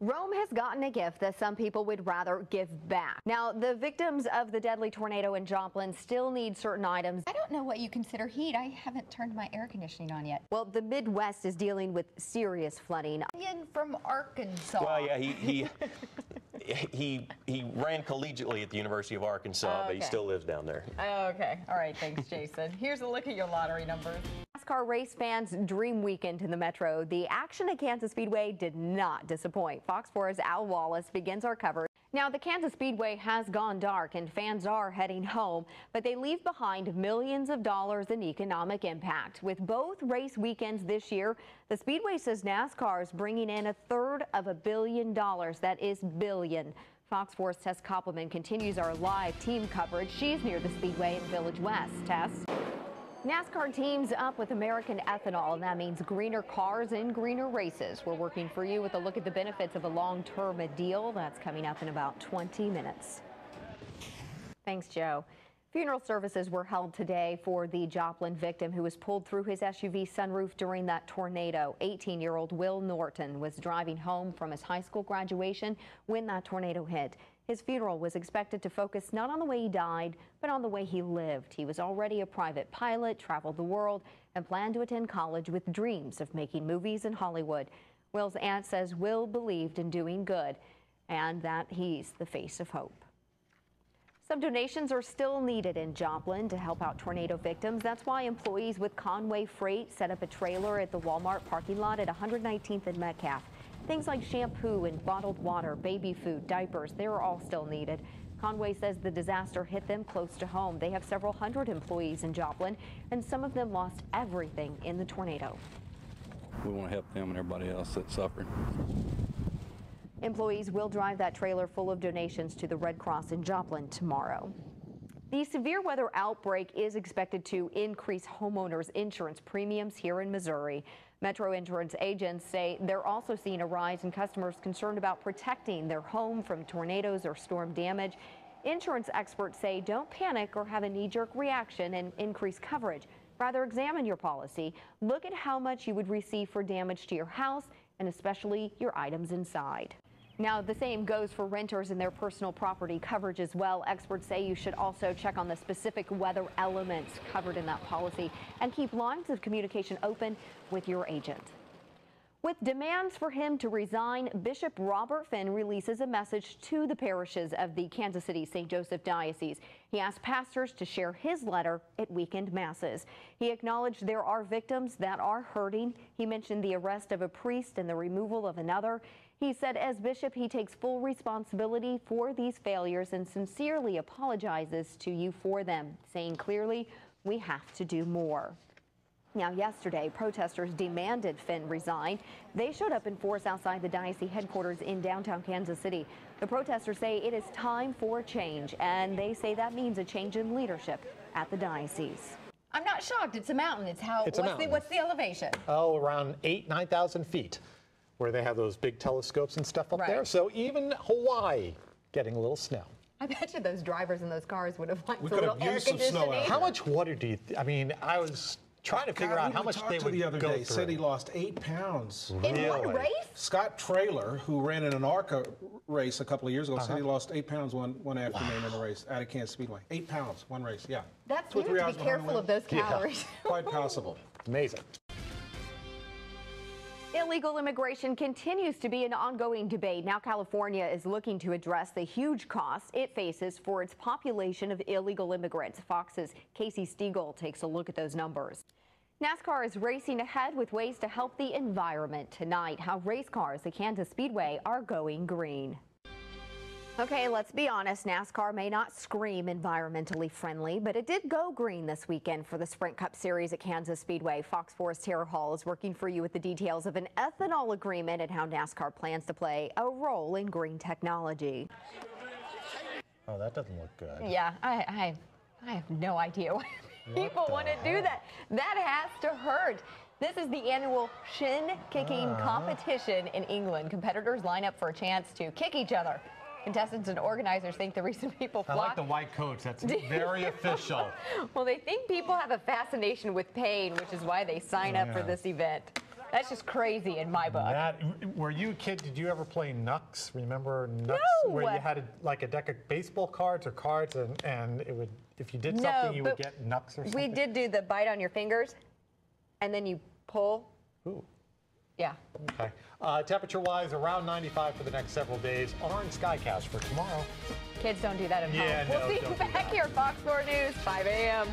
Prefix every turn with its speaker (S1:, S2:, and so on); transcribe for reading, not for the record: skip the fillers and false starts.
S1: Rome has gotten a gift that some people would rather give back. Now, the victims of the deadly tornado in Joplin still need certain items.
S2: I don't know what you consider heat. I haven't turned my air conditioning on yet.
S1: Well, the Midwest is dealing with serious flooding.
S2: Ian from Arkansas.
S3: Well, yeah, he ran collegiately at the University of Arkansas, but he still lives down there.
S2: Okay. All right. Thanks, Jason. Here's a look at your lottery numbers.
S1: NASCAR race fans' dream weekend in the Metro. The action at Kansas Speedway did not disappoint. Fox 4's Al Wallace begins our coverage. Now, the Kansas Speedway has gone dark and fans are heading home, but they leave behind millions of dollars in economic impact. With both race weekends this year, the Speedway says NASCAR is bringing in $1/3 of $1 billion. That is billion. Fox 4's Tess Koppelman continues our live team coverage. She's near the Speedway in Village West. Tess? NASCAR teams up with American Ethanol, and that means greener cars and greener races. We're working for you with a look at the benefits of a long-term deal. That's coming up in about 20 minutes. Thanks, Joe. Funeral services were held today for the Joplin victim who was pulled through his SUV sunroof during that tornado. 18-year-old Will Norton was driving home from his high school graduation when that tornado hit. His funeral was expected to focus not on the way he died, but on the way he lived. He was already a private pilot, traveled the world, and planned to attend college with dreams of making movies in Hollywood. Will's aunt says Will believed in doing good and that he's the face of hope. Some donations are still needed in Joplin to help out tornado victims. That's why employees with Conway Freight set up a trailer at the Walmart parking lot at 119th and Metcalf. Things like shampoo and bottled water, baby food, diapers, they're all still needed. Conway says the disaster hit them close to home. They have several hundred employees in Joplin, and some of them lost everything in the tornado.
S4: We want to help them and everybody else that suffered.
S1: Employees will drive that trailer full of donations to the Red Cross in Joplin tomorrow. The severe weather outbreak is expected to increase homeowners' insurance premiums here in Missouri. Metro insurance agents say they're also seeing a rise in customers concerned about protecting their home from tornadoes or storm damage. Insurance experts say don't panic or have a knee-jerk reaction and increase coverage. Rather, examine your policy. Look at how much you would receive for damage to your house and especially your items inside. Now, the same goes for renters and their personal property coverage as well. Experts say you should also check on the specific weather elements covered in that policy and keep lines of communication open with your agent. With demands for him to resign, Bishop Robert Finn releases a message to the parishes of the Kansas City St. Joseph Diocese. He asked pastors to share his letter at weekend masses. He acknowledged there are victims that are hurting. He mentioned the arrest of a priest and the removal of another. He said as bishop, he takes full responsibility for these failures and sincerely apologizes to you for them, saying clearly, we have to do more. Now, yesterday, protesters demanded Finn resign. They showed up in force outside the diocese headquarters in downtown Kansas City. The protesters say it is time for change, and they say that means a change in leadership at the diocese.
S2: I'm not shocked. It's a mountain. What's the elevation?
S5: Oh, around 9,000 feet, where they have those big telescopes and stuff up there. So even Hawaii getting a little snow.
S2: I bet you those drivers in those cars would have liked
S6: We
S2: a
S6: could
S2: little
S6: have
S2: air
S6: used some snow
S2: conditioning.
S6: out
S5: How much water do you, I mean, I was trying to figure out how much they would
S6: the other
S5: go
S6: day
S5: through.
S6: said he lost 8 pounds.
S2: In one race?
S6: Scott Traylor, who ran in an ARCA race a couple of years ago, said he lost 8 pounds one afternoon in a race out of Kansas Speedway. 8 pounds, one race, yeah.
S2: That's
S6: 2 or 3
S2: weird
S6: hours
S2: to be
S6: behind
S2: careful
S6: the
S2: of those calories.
S6: Quite possible.
S5: Amazing.
S1: Illegal immigration continues to be an ongoing debate. Now California is looking to address the huge costs it faces for its population of illegal immigrants. Fox's Casey Stiegel takes a look at those numbers. NASCAR is racing ahead with ways to help the environment tonight. How race cars at Kansas Speedway are going green. Okay, let's be honest, NASCAR may not scream environmentally friendly, but it did go green this weekend for the Sprint Cup Series at Kansas Speedway. Fox 4's Tara Hall is working for you with the details of an ethanol agreement and how NASCAR plans to play a role in green technology.
S5: Oh, that doesn't look good.
S2: Yeah, I have no idea why people want to do that. That has to hurt. This is the annual shin kicking competition in England. Competitors line up for a chance to kick each other. Contestants and organizers think the reason people flock...
S5: I like the white coats. That's very official.
S1: Well, they think people have a fascination with pain, which is why they sign up for this event.
S2: That's just crazy in my book.
S5: Were you a kid? Did you ever play Knucks? Remember Knucks?
S2: No.
S5: Where you had like a deck of baseball cards or cards, and it would, if you did something, you would get Knucks or something?
S2: We did do the bite on your fingers, and then you pull.
S5: Ooh.
S2: Yeah.
S5: Okay. Temperature-wise, around 95 for the next several days. Orange skycast for tomorrow.
S2: Kids don't do that at home.
S5: Yeah,
S2: We'll
S5: no,
S2: see you
S5: don't do
S2: back
S5: that.
S2: here, Fox 4 News, 5 a.m.